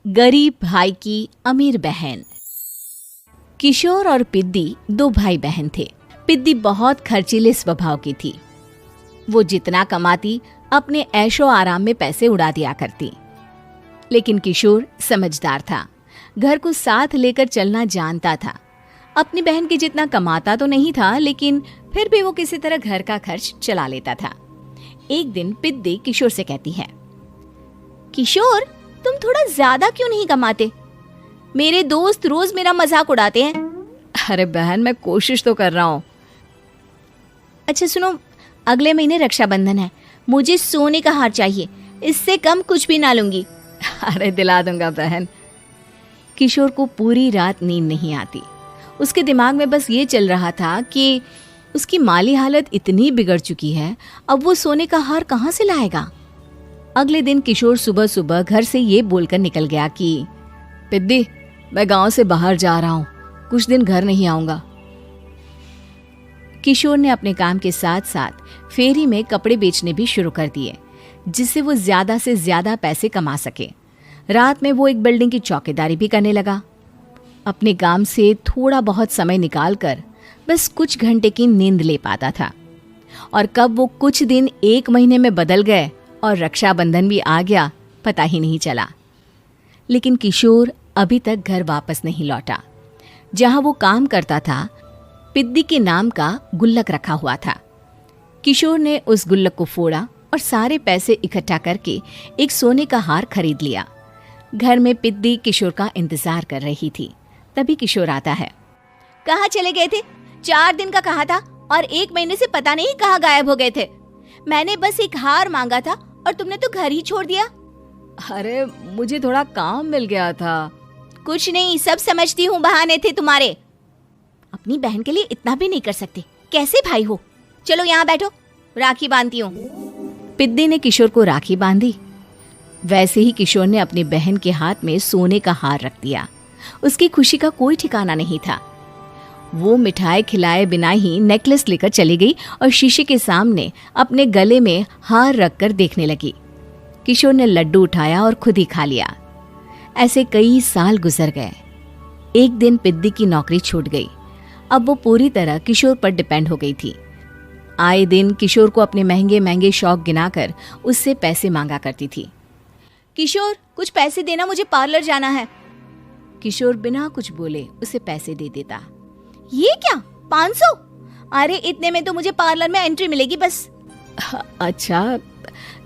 गरीब भाई की अमीर बहन। किशोर और पिद्दी दो भाई बहन थे। पिद्दी बहुत खर्चीले स्वभाव की थी। वो जितना कमाती अपने ऐशो आराम में पैसे उड़ा दिया करती। लेकिन किशोर समझदार था, घर को साथ लेकर चलना जानता था। अपनी बहन के जितना कमाता तो नहीं था, लेकिन फिर भी वो किसी तरह घर का खर्च चला लेता था। एक दिन पिद्दी किशोर से कहती है, किशोर, तुम थोड़ा ज्यादा क्यों नहीं कमाते? मेरे दोस्त रोज मेरा मजाक उड़ाते हैं। अरे बहन, मैं कोशिश तो कर रहा हूँ। अच्छा सुनो, अगले महीने रक्षाबंधन है, मुझे सोने का हार चाहिए, इससे कम कुछ भी ना लूंगी। अरे दिला दूंगा बहन। किशोर को पूरी रात नींद नहीं आती। उसके दिमाग में बस ये चल रहा था कि उसकी माली हालत इतनी बिगड़ चुकी है, अब वो सोने का हार कहाँ से लाएगा। अगले दिन किशोर सुबह सुबह घर से ये बोलकर निकल गया कि पिद्दी, मैं गांव से बाहर जा रहा हूँ, कुछ दिन घर नहीं आऊंगा। किशोर ने अपने काम के साथ साथ फेरी में कपड़े बेचने भी शुरू कर दिए, जिससे वो ज्यादा से ज्यादा पैसे कमा सके। रात में वो एक बिल्डिंग की चौकीदारी भी करने लगा। अपने काम से थोड़ा बहुत समय निकालकर बस कुछ घंटे की नींद ले पाता था। और कब वो कुछ दिन एक महीने में बदल गए और रक्षाबंधन भी आ गया, पता ही नहीं चला। लेकिन किशोर अभी तक घर वापस नहीं लौटा। जहां वो काम करता था, पिद्दी के नाम का गुल्लक रखा हुआ था। किशोर ने उस गुल्लक को फोड़ा और सारे पैसे इकट्ठा करके एक सोने का हार खरीद लिया। घर में पिद्दी किशोर का इंतजार कर रही थी। तभी किशोर आता है। कहाँ चले गए थे? 4 दिन का कहा था और 1 महीने से पता नहीं कहाँ गायब हो गए थे। मैंने बस एक हार मांगा था और तुमने तो घर ही छोड़ दिया। अरे मुझे थोड़ा काम मिल गया था। कुछ नहीं, सब समझती हूँ, बहाने थे तुम्हारे। अपनी बहन के लिए इतना भी नहीं कर सकते, कैसे भाई हो? चलो यहाँ बैठो, राखी बांधती हूँ। पिद्दी ने किशोर को राखी बांधी। वैसे ही किशोर ने अपनी बहन के हाथ में सोने का हार रख दिया। उसकी खुशी का कोई ठिकाना नहीं था। वो मिठाई खिलाए बिना ही नेकलेस लेकर चली गई और शीशे के सामने अपने गले में हार रखकर देखने लगी। किशोर ने लड्डू उठाया और खुद ही खा लिया। ऐसे कई साल गुजर गए। एक दिन पिद्दी की नौकरी छूट गई। अब वो पूरी तरह किशोर पर डिपेंड हो गई थी। आए दिन किशोर को अपने महंगे महंगे शौक गिनाकर उससे पैसे मांगा करती थी। किशोर, कुछ पैसे देना, मुझे पार्लर जाना है। किशोर बिना कुछ बोले उसे पैसे दे देता। ये क्या, 500? अरे इतने में तो मुझे पार्लर में एंट्री मिलेगी बस। अच्छा,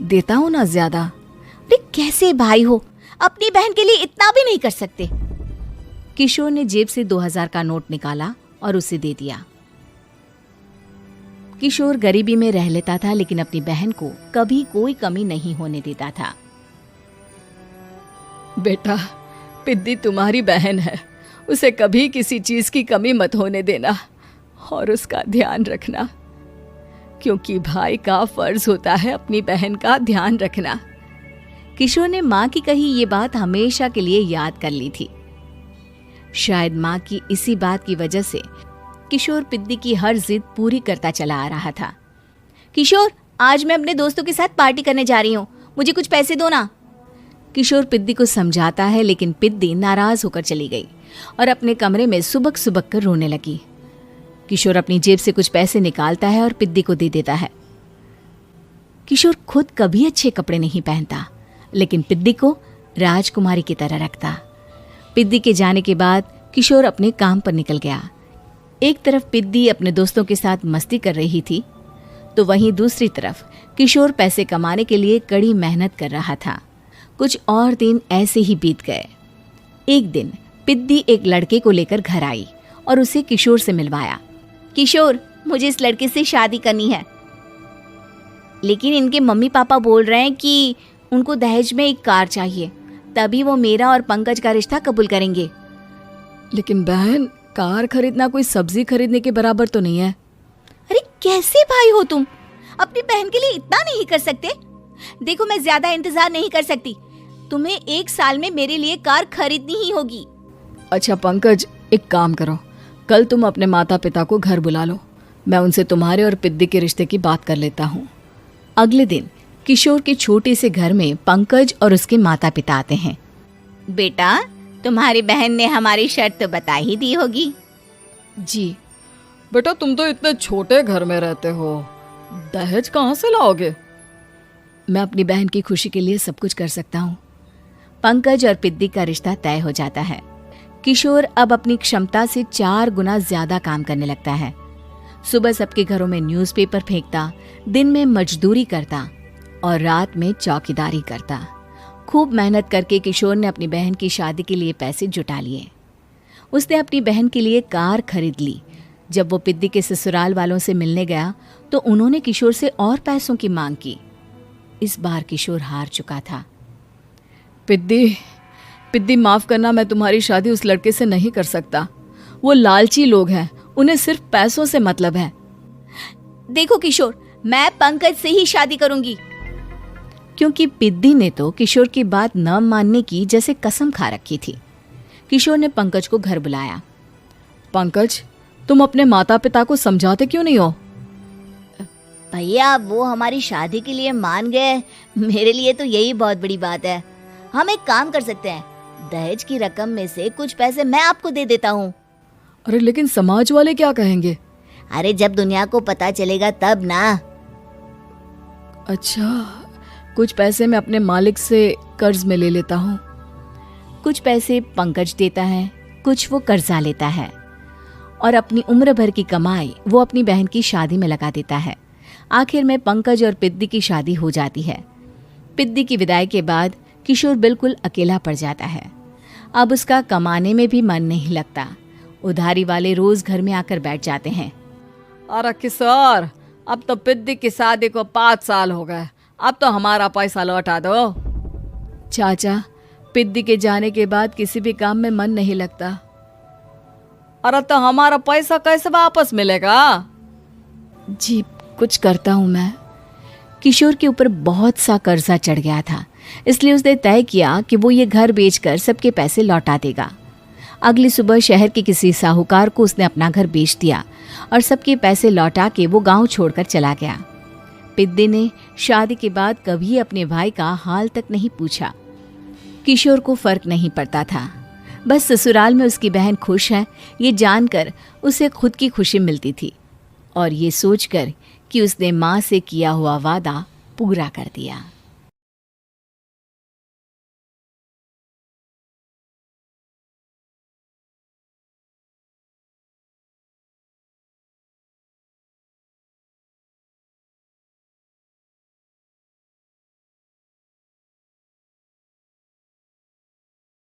देता हूँ ना ज्यादा। अरे कैसे भाई हो, अपनी बहन के लिए इतना भी नहीं कर सकते। किशोर ने जेब से 2000 का नोट निकाला और उसे दे दिया। किशोर गरीबी में रह लेता था, लेकिन अपनी बहन को कभी कोई कमी नहीं होने देता था। बेटा, पिद्दी तुम्हारी बहन है, उसे कभी किसी चीज की कमी मत होने देना और उसका ध्यान रखना, क्योंकि भाई का फर्ज होता है अपनी बहन का ध्यान रखना। किशोर ने माँ की कही ये बात हमेशा के लिए याद कर ली थी। शायद माँ की इसी बात की वजह से किशोर पिद्दी की हर जिद पूरी करता चला आ रहा था। किशोर, आज मैं अपने दोस्तों के साथ पार्टी करने जा रही हूँ, मुझे कुछ पैसे दो ना। किशोर पिद्दी को समझाता है, लेकिन पिद्दी नाराज होकर चली गई और अपने कमरे में सुबक सुबक कर रोने लगी। किशोर अपनी जेब से कुछ पैसे निकालता है और पिद्दी को दे देता है। किशोर खुद कभी अच्छे कपड़े नहीं पहनता, लेकिन पिद्दी को राजकुमारी की तरह रखता। पिद्दी के जाने के बाद किशोर अपने काम पर निकल गया। एक तरफ पिद्दी अपने दोस्तों के साथ मस्ती कर रही थी, तो वहीं दूसरी तरफ किशोर पैसे कमाने के लिए कड़ी मेहनत कर रहा था। कुछ और दिन ऐसे ही बीत गए। एक दिन पिद्दी एक लड़के को लेकर घर आई और उसे किशोर से मिलवाया। किशोर, मुझे इस लड़के से शादी करनी है, लेकिन इनके मम्मी पापा बोल रहे हैं कि उनको दहेज में एक कार चाहिए, तभी वो मेरा और पंकज का रिश्ता कबूल करेंगे। लेकिन बहन, कार खरीदना कोई सब्जी खरीदने के बराबर तो नहीं है। अरे कैसे भाई हो तुम, अपनी बहन के लिए इतना नहीं कर सकते? देखो, मैं ज्यादा इंतजार नहीं कर सकती, तुम्हें 1 साल में मेरे लिए कार खरीदनी ही होगी। अच्छा पंकज, एक काम करो, कल तुम अपने माता पिता को घर बुला लो, मैं उनसे तुम्हारे और पिद्दी के रिश्ते की बात कर लेता हूँ। अगले दिन किशोर के छोटे से घर में पंकज और उसके माता पिता आते हैं। बेटा, तुम्हारी बहन ने हमारी शर्त तो बता ही दी होगी। जी बेटा, तुम तो इतने छोटे घर में रहते हो, दहेज कहाँ से लाओगे? मैं अपनी बहन की खुशी के लिए सब कुछ कर सकता हूँ। पंकज और पिद्दी का रिश्ता तय हो जाता है। किशोर अब अपनी क्षमता से 4 गुना ज्यादा काम करने लगता है। सुबह सबके घरों में न्यूज़पेपर फेंकता, दिन में मजदूरी करता और रात में चौकीदारी करता। खूब मेहनत करके किशोर ने अपनी बहन की शादी के लिए पैसे जुटा लिए। उसने अपनी बहन के लिए कार खरीद ली। जब वो पिद्दी के ससुराल वालों से मिलने गया तो उन्होंने किशोर से और पैसों की मांग की। इस बार किशोर हार चुका था। पिद्दी माफ करना, मैं तुम्हारी शादी उस लड़के से नहीं कर सकता। वो लालची लोग हैं, उन्हें सिर्फ पैसों से मतलब है। देखो किशोर, मैं पंकज से ही शादी करूंगी। क्योंकि पिद्दी ने तो किशोर की बात न मानने की जैसे कसम खा रखी थी। किशोर ने पंकज को घर बुलाया। पंकज, तुम अपने माता पिता को समझाते क्यों नहीं हो? भैया, वो हमारी शादी के लिए मान गए, मेरे लिए तो यही बहुत बड़ी बात है। हम एक काम कर सकते हैं, दहेज की रकम में से कुछ पैसे मैं आपको दे देता हूँ। अरे लेकिन समाज वाले क्या कहेंगे? अरे जब दुनिया को पता चलेगा तब ना। अच्छा, कुछ पैसे मैं अपने मालिक से कर्ज में ले लेता हूँ। कुछ पैसे पंकज देता है, कुछ वो कर्जा लेता है और अपनी उम्र भर की कमाई वो अपनी बहन की शादी में लगा देता है। आखिर में पंकज और पिद्दी की शादी हो जाती है। पिद्दी की विदाई के बाद किशोर बिल्कुल अकेला पड़ जाता है। अब उसका कमाने में भी मन नहीं लगता। उधारी वाले रोज घर में आकर बैठ जाते हैं। अरे किशोर, अब तो पिद्दी की शादी को 5 साल हो गए, अब तो हमारा पैसा लौटा दो। चाचा, पिद्दी के जाने के बाद किसी भी काम में मन नहीं लगता। अरे तो हमारा पैसा कैसे वापस मिलेगा? जी, कुछ करता हूँ मैं। किशोर के ऊपर बहुत सा कर्जा चढ़ गया था, इसलिए उसने तय किया कि वो ये घर बेचकर सबके पैसे लौटा देगा। अगली सुबह शहर के किसी साहूकार को उसने अपना घर बेच दिया और सबके पैसे लौटा के वो गांव छोड़कर चला गया। पिद्दी ने शादी के बाद कभी अपने भाई का हाल तक नहीं पूछा। किशोर को फर्क नहीं पड़ता था, बस ससुराल में उसकी बहन खुश है ये जानकर उसे खुद की खुशी मिलती थी और ये सोचकर कि उसने माँ से किया हुआ वादा पूरा कर दिया।